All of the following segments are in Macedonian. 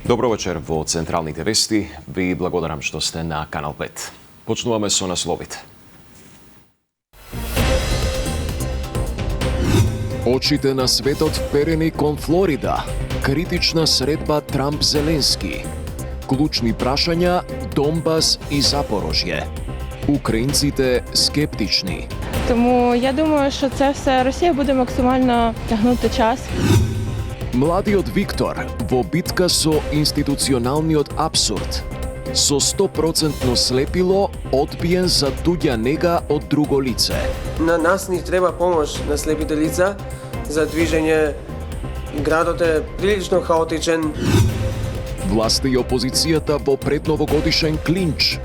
Добро вечер во Централните вести. Ви благодарам што сте на Канал 5. Почнуваме со насловите. Очите на светот вперени кон Флорида. Критична средба Трамп-Зеленски. Клучни прашања Донбас и Запорожје. Украинците скептични. Тому я думаю, що це все Росія буде максимально тягнути час. Младиот Виктор во битка со институционалниот апсурд. Со 100% слепило, одбиен за туѓа нега од друго лице. На нас ни треба помош на слепите лица за движење. Градот е прилично хаотичен. Власта и опозицијата во предновогодишен клинч.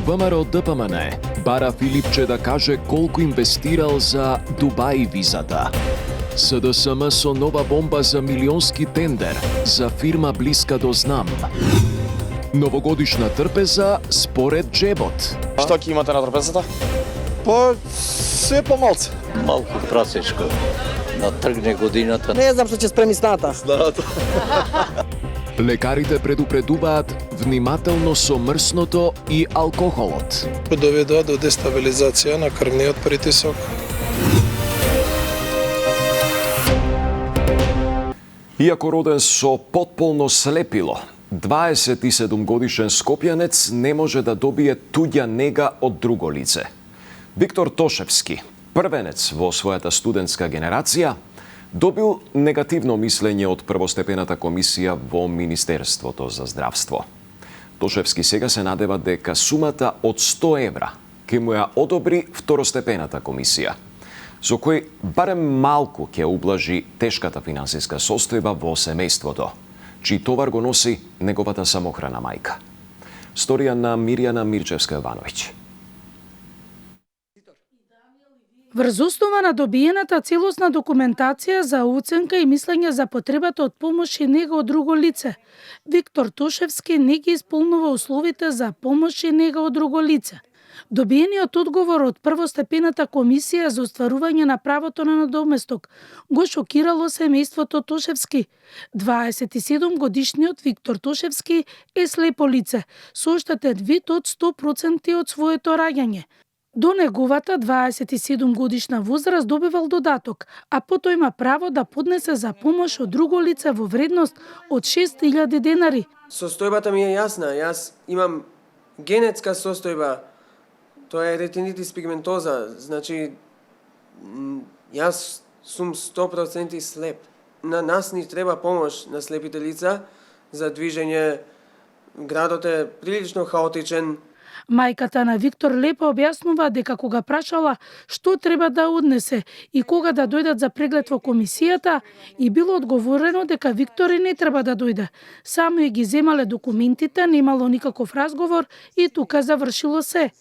ВМРО-ДПМН бара Филипче да каже колку инвестирал за Дубај визата. СДСМ со нова бомба за милионски тендер за фирма блиска до знам. Новогодишна трпеза според джебот. Што ќе имате на трпезата? Се помалце. Малку прасечко да тргне годината. Не знам што ќе спреми сната. Лекарите предупредуваат внимателно со мрсното и алкохолот. Доведува до дестабилизација на крвниот притисок. Иако роден со потполно слепило, 27-годишен скопјанец не може да добие туѓа нега од друго лице. Виктор Тошевски, првенец во својата студентска генерација, добил негативно мислење од првостепената комисија во Министерството за здравство. Тошевски сега се надева дека сумата од 100 евра ќе му ја одобри второстепената комисија, со кој барем малку ќе ублажи тешката финансиска состојба во семејството, чиј товар го носи неговата самохрана мајка. Сторија на Мирјана Мирчевска-Јовановиќ. Врз основа на добиената целосна документација за оценка и мислење за потребата од помош и нега од друго лице, Виктор Тошевски не ги исполнува условите за помош и нега од друго лице. Добиениот одговор од првостепената комисија за остварување на правото на надоместок го шокирало семејството Тошевски. 27-годишниот Виктор Тошевски е слепо лице, со оштетен вид од 100% од своето раѓање. До неговата 27-годишна возраст добивал додаток, а потоа има право да поднесе за помош од друго лице во вредност од 6000 денари. Состојбата ми е јасна. Јас имам генетска состојба. Тоа е ретинитис пигментоза. Значи, јас сум 100% слеп. На нас ни треба помош на слепите лица за движење. Градот е прилично хаотичен. Мајката на Виктор лепо објаснува дека кога прашала што треба да однесе и кога да дојдат за преглед во комисијата, и било одговорено дека Виктор и не треба да дојде. Само ја ги земале документите, немало никаков разговор и тука завршило се.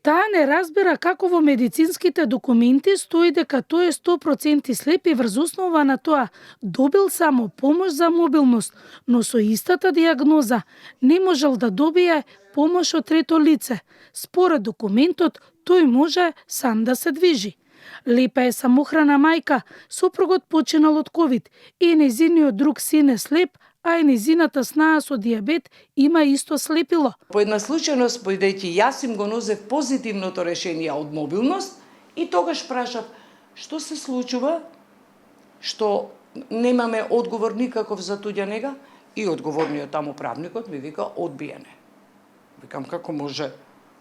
Таа не разбира како во медицинските документи стои дека тој е 100% слеп и врз основа на тоа добил само помош за мобилност, но со истата диагноза не можел да добие помош од трето лице. Според документот, тој може сам да се движи. Лепа е самохрана мајка, сопругот починал од ковид и нејзиниот друг син е слеп, а и нејзината снаа со дијабет има исто слепило. По една случајност, бидејќи јас им го носев позитивното решение од мобилност, и тогаш прашав што се случува, што немаме одговор никаков за туѓа нега, и одговорниот таму правникот ми вика одбиене. Викам како може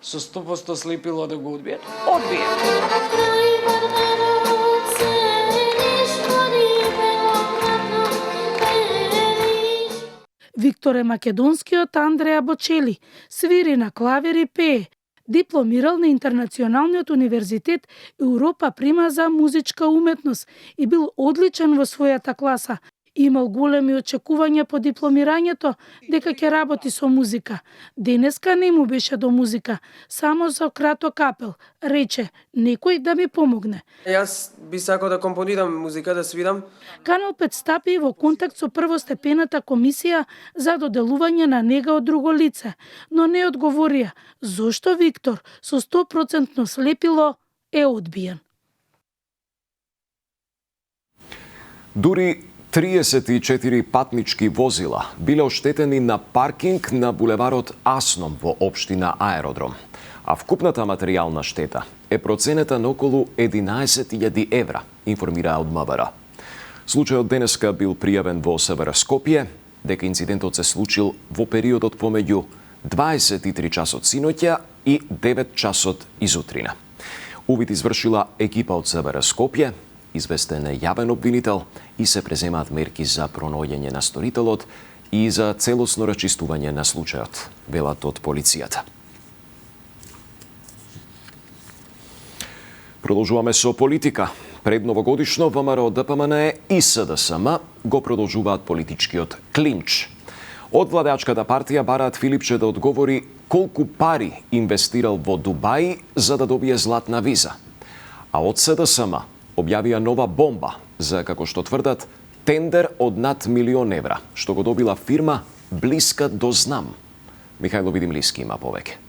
со 100% слепило да го одбиете? Одбиене. Виктор е македонскиот Андреа Бочели, свири на клавир и пее. Дипломирал на Интернационалниот универзитет Европа прима за музичка уметност и бил одличен во својата класа. Имал големи очекувања по дипломирањето дека ќе работи со музика. Денеска не му беше до музика, само за краток апел. Рече, некој да ми помогне. Јас би сакал да компонирам музика, да свирам. Канал 5 стапи во контакт со првостепената комисија за доделување на нега од друго лице, но не одговорија зошто Виктор со 100% слепило е одбиен. Дури 34 патнички возила биле оштетени на паркинг на булеварот Асном во општина Аеродром, а вкупната материјална штета е проценета на околу 11.000 евра, информира од МВР. Случајот денеска бил пријавен во СВР Скопје, дека инцидентот се случил во периодот помеѓу 23 часот синоќа и 9 часот изутрина. Увид извршила екипа од СВР Скопје, известен е јавен обвинител и се преземаат мерки за пронаоѓање на сторителот и за целосно расчистување на случајот, велат од полицијата. Продолжуваме со политика. Пред новогодишно ВМРО ДПМН и СДСМ го продолжуваат политичкиот клинч. Од владеачката партија бараат Филипче да одговори колку пари инвестирал во Дубај за да добие златна виза. А од СДСМ објавија нова бомба за, како што тврдат, тендер од над 1.000.000 евра, што го добила фирма блиска до Знам. Михајло Видимлиски има повеќе.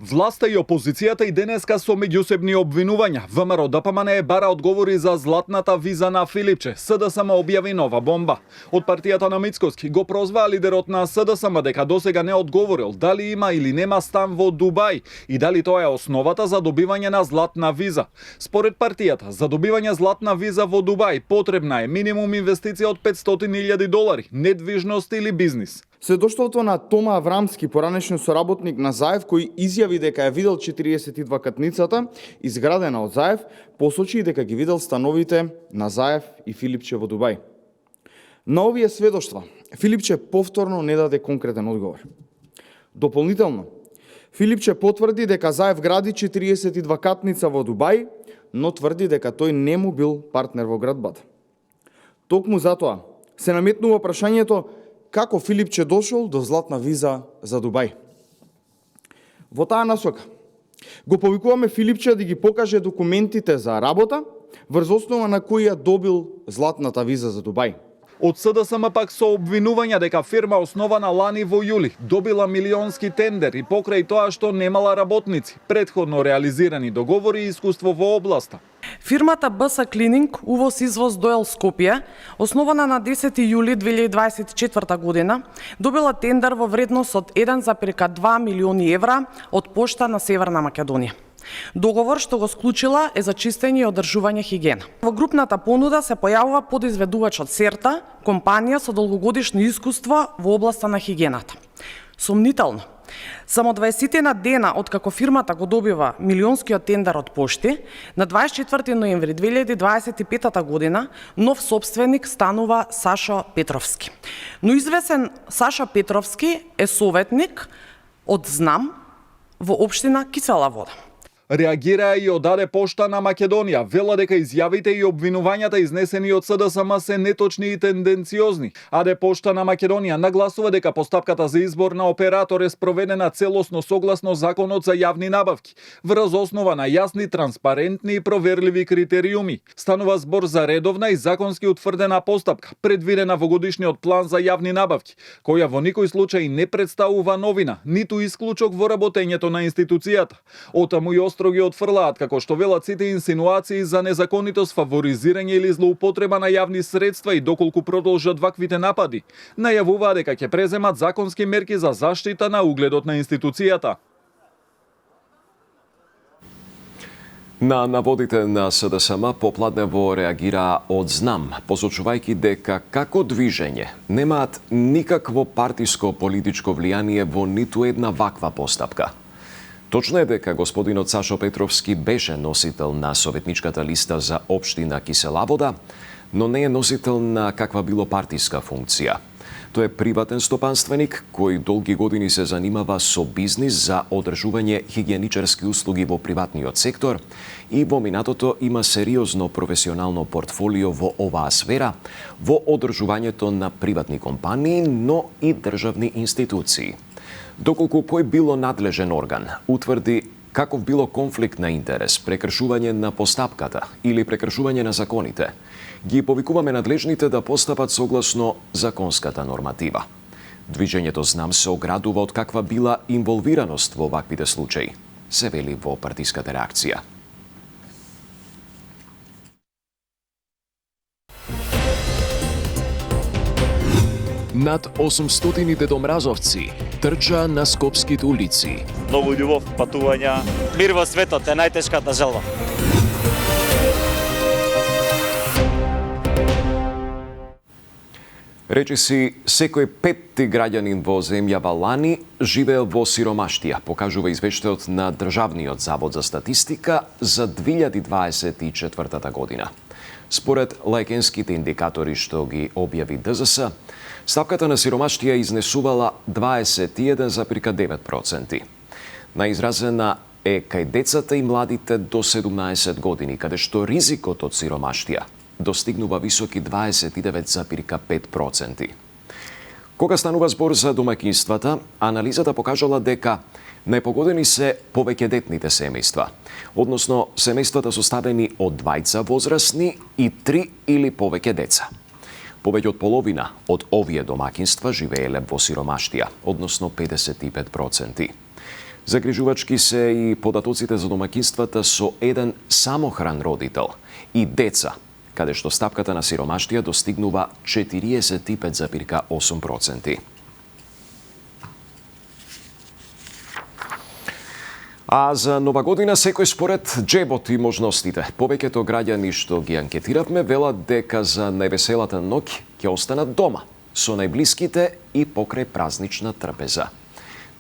Власта и опозицијата и денеска со меѓусебни обвинувања. ВМРО ДПМН бара одговори за златната виза на Филипче. СДСМ објави нова бомба. Од партијата на Мицкоски го прозваа лидерот на СДСМ дека досега не одговорил дали има или нема стан во Дубај и дали тоа е основата за добивање на златна виза. Според партијата, за добивање златна виза во Дубај потребна е минимум инвестиција од $500.000, недвижност или бизнис. Сведоштвото на Тома Аврамски, поранешен соработник на Заев, кој изјави дека ја видел 42 катницата, изградена од Заев, посочи дека ги видел становите на Заев и Филипче во Дубај. На овие сведоштва, Филипче повторно не даде конкретен одговор. Дополнително, Филипче потврди дека Заев гради 42 катница во Дубај, но тврди дека тој не му бил партнер во градбата. Токму затоа се наметнува прашањето како Филипче дошол до златна виза за Дубај. Во таа насока го повикуваме Филипче да ги покаже документите за работа, врз основа на кои ја добил златната виза за Дубај. Од СДСМ пак со обвинувања дека фирма основана лани во јули добила милионски тендер и покрај тоа што немала работници, предходно реализирани договори и искуство во областа. Фирмата БС Клининг увоз-извоз Доел Скопје, основана на 10 јули 2024 година, добила тендер во вредност од 1,2 милиони евра од Пошта на Северна Македонија. Договор што го склучила е за чистење и одржување хигиена. Во групната понуда се појавува подизведувачот Серта, компанија со долгогодишно искуство во областа на хигиената. Сомнително, само 20 дена од како фирмата го добива милионскиот тендер од Пошти, на 24 ноември 2025 година нов собственик станува Сашо Петровски. Но известен Сашо Петровски е советник од Знам во општина Кисела Вода. Реагираа и одаде Пошта на Македонија, вела дека изјавите и обвинувањата изнесени од СДСМ се неточни и тенденциозни. АД Пошта на Македонија нагласува дека постапката за избор на оператор е спроведена целосно согласно Законот за јавни набавки, врз основа на јасни, транспарентни и проверливи критериуми. Станува збор за редовна и законски утврдена постапка, предвидена во годишниот план за јавни набавки, која во никој случај не представува новина, ниту исклучок во работењето на институцијата. Отаму и строги отфрлаат, како што велат сите инсинуации за незаконитост, фаворизирање или злоупотреба на јавни средства и доколку продолжат ваквите напади, најавуваат дека ќе преземат законски мерки за заштита на угледот на институцијата. На наводите на СДСМ попладнево реагираа од Знам, посочувајќи дека како движење немаат никакво партиско политичко влијание во ниту една ваква постапка. Точно е дека господинот Сашо Петровски беше носител на советничката листа за општина Кисела Вода, но не е носител на каква било партиска функција. Тој е приватен стопанственик кој долги години се занимава со бизнис за одржување хигиеничарски услуги во приватниот сектор и во минатото има сериозно професионално портфолио во оваа сфера, во одржувањето на приватни компании, но и државни институции. Доколку кој било надлежен орган утврди каков било конфликт на интерес, прекршување на постапката или прекршување на законите, ги повикуваме надлежните да постапат согласно законската норматива. Движењето Знам се оградува од каква била инволвираност во ваквите случаи, се вели во партиската реакција. Над 800 дедомразовци трча на скопските улици. Многу љубов, патувања, мир во светот е најтешката желба. Речиси, секој петти граѓанин во земјава лани живеел во сиромаштија, покажува извештајот на Државниот завод за статистика за 2024 година. Според лајкенските индикатори што ги објави ДЗС, ставката на сиромаштија изнесувала 21,9%. Најизразена е кај децата и младите до 17 години, каде што ризикот од сиромаштија достигнува високи 29,5%. Кога станува збор за домаќинствата, анализата покажала дека најпогодени се повеќедетните семејства, односно семејствата составени од двајца возрастни и 3 или повеќе деца. Повеќе од половина од овие домаќинства живееле во сиромаштија, односно 55%. Загрижувачки се и податоците за домаќинствата со еден самохран родител и деца, каде што стапката на сиромаштија достигнува 45,8%. А за нова година секој според џебот и можностите. Повеќето граѓани што ги анкетиравме велат дека за највеселата ноќ ќе останат дома, со најблиските и покрај празнична трпеза.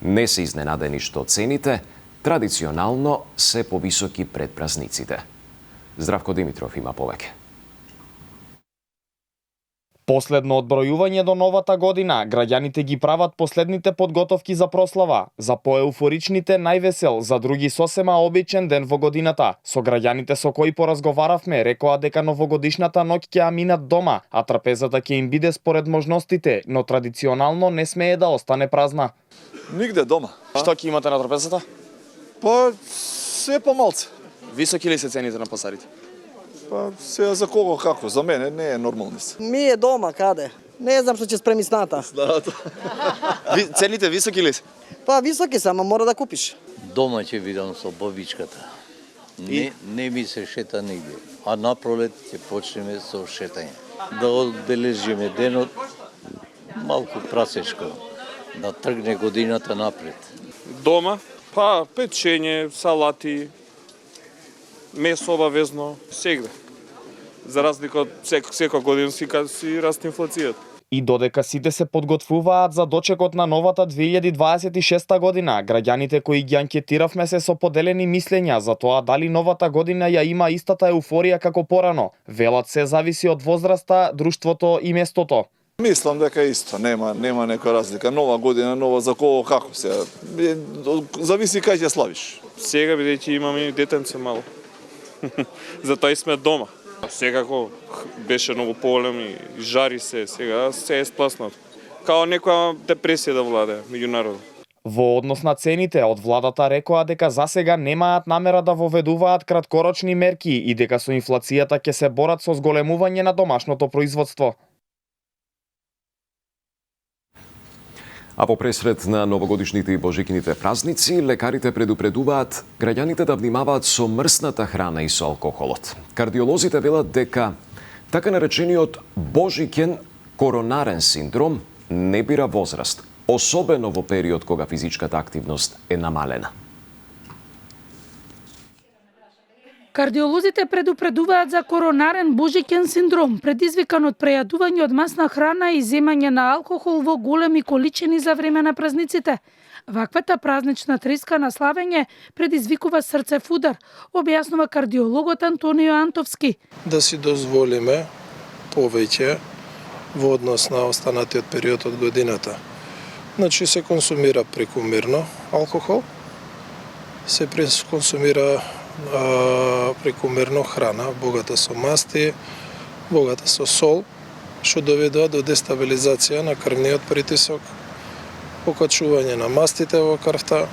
Не се изненадени што цените традиционално се повисоки пред празниците. Здравко Димитров има повеќе. Последно одбројување до новата година, граѓаните ги прават последните подготовки за прослава. За поеуфоричните највесел, за други сосема обичен ден во годината. Со граѓаните со кои поразговаравме, рекоа дека новогодишната ноќ ќе ја минат дома, а трапезата ќе им биде според можностите, но традиционално не смее да остане празна. Нигде дома. Што ќе имате на трапезата? Па се помалце. Високи ли се цените на пазарите? Па сега за кого како, за мене не е нормално. Ми е дома, каде? Не знам што ќе спреми сната. Цените високи ли се? Па високи се, ама мора да купиш. Дома ќе видам со бабичката. Не ми се шета нигде. А на пролет ќе почнеме со шетање. Да одбележиме денот малку прасечко. Да тргне годината напред. Дома, па печење, салати, месо обавезно, сегде. За разлика од секоја година си расте инфлацијата. И додека сите се подготвуваат за дочекот на новата 2026 година, граѓаните кои ги анкетиравме се со поделени мислења за тоа дали новата година ја има истата еуфорија како порано. Велат се зависи од возраста, друштвото и местото. Мислам дека исто, нема нека разлика. Нова година, нова за кого како се. Зависи кај ќе славиш. Сега бидејќи имаме детенце мало. Затоа и сме дома. Секако беше многу поголем и жари се, сега се е спласнато. Као некоја депресија да владее меѓу народот. Во однос на цените, од владата рекоа дека засега немаат намера да воведуваат краткорочни мерки и дека со инфлацијата ќе се борат со зголемување на домашното производство. А во пресред на новогодишните и божикините празници, лекарите предупредуваат граѓаните да внимаваат со мрсната храна и со алкохолот. Кардиолозите велат дека така наречениот божикен коронарен синдром не бира возраст, особено во период кога физичката активност е намалена. Кардиолозите предупредуваат за коронарен божикен синдром, предизвикан од прејадување од масна храна и земање на алкохол во големи количини за време на празниците. Ваквата празнична треска на славење предизвикува срцев удар, објаснува кардиологот Антонио Антовски. Да си дозволиме повеќе во однос на останатиот период од годината. Значи се консумира прекумерно алкохол, се консумира прекумерно храна, богата со масти, богата со сол, што доведува до дестабилизација на крвниот притисок, покачување на мастите во крвта.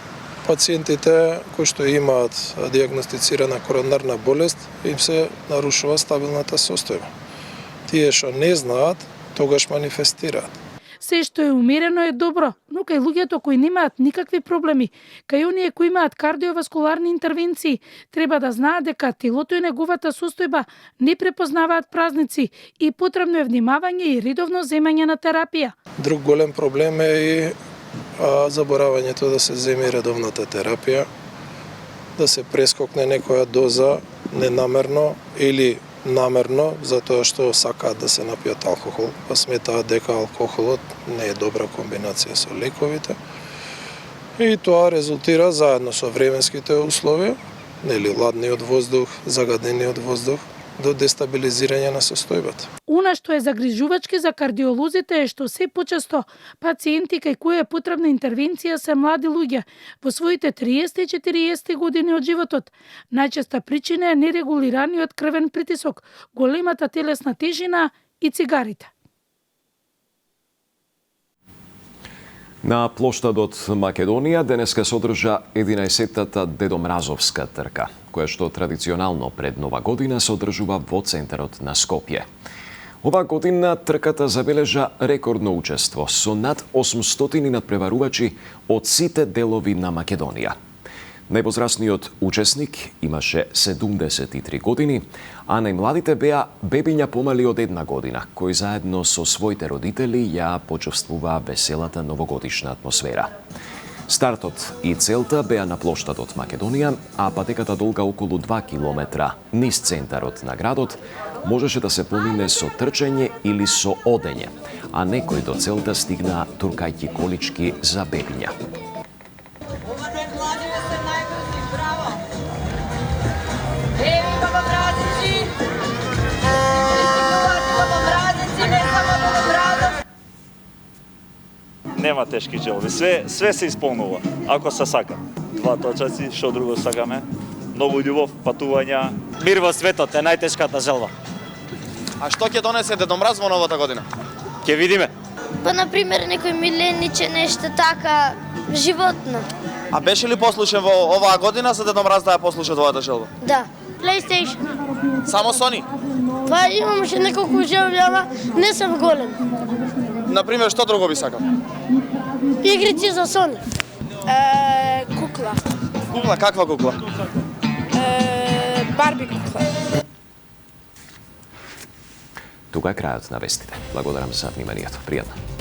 Пациентите кои што имаат дијагностицирана коронарна болест, им се нарушува стабилната состојба. Тие што не знаат, тогаш манифестираат. Се што е умерено е добро, но кај луѓето кои немаат никакви проблеми, кај оние кои имаат кардиоваскуларни интервенции, треба да знаат дека телото и неговата состојба не препознаваат празници и потребно е внимавање и редовно земање на терапија. Друг голем проблем е и заборавањето да се земе редовната терапија, да се прескокне некоја доза ненамерно или намерно, затоа што сакаат да се напијат алкохол, па сметаат дека алкохолот не е добра комбинација со лековите. И тоа резултира заедно со временските услови, нели ладниот воздух, загадениот воздух, до дестабилизирање на состојбата. Она што е загрижувачки за кардиолозите е што се почесто пациенти кај кои е потребна интервенција се млади луѓе во своите 30 и 40 години од животот. Најчеста причина е нерегулираниот крвен притисок, големата телесна тежина и цигарите. На плоштадот Македонија денеска се одржа 11-тата Дедомразовска трка, која што традиционално пред Нова година се одржува во центарот на Скопје. Оваа година трката забележа рекордно учество со над 800 надпреварувачи од сите делови на Македонија. Највозрастниот учесник имаше 73 години, а најмладите беа бебиња помали од 1 година, кои заедно со своите родители ја почувствуваа веселата новогодишна атмосфера. Стартот и целта беа на плоштадот Македонија, а патеката долга околу 2 километра низ центарот на градот можеше да се помине со трчење или со одење, а некои до целта стигнаа туркајќи колички за бебиња. Нема тешки желби, све се исполнува, ако се сака. 2 точаци, што друго сакаме. Многу љубов, патувања. Мир во светот е најтешката желба. А што ќе донесе Дедо Мраз во новата година? Ќе видиме. Па, например, некој милениче, нешто така, животно. А беше ли послушен во оваа година за Дедо Мраз да ја послуша твојата желба? Да. PlayStation. Само Sony? Па имаше неколку желби, ама не сум голем. Например, што друго би сакал? Игрици за Sony. Кукла. Кукла, каква кукла? Барби кукла. Тука е крајот на вестите. Благодарам за вниманието. Пријатно.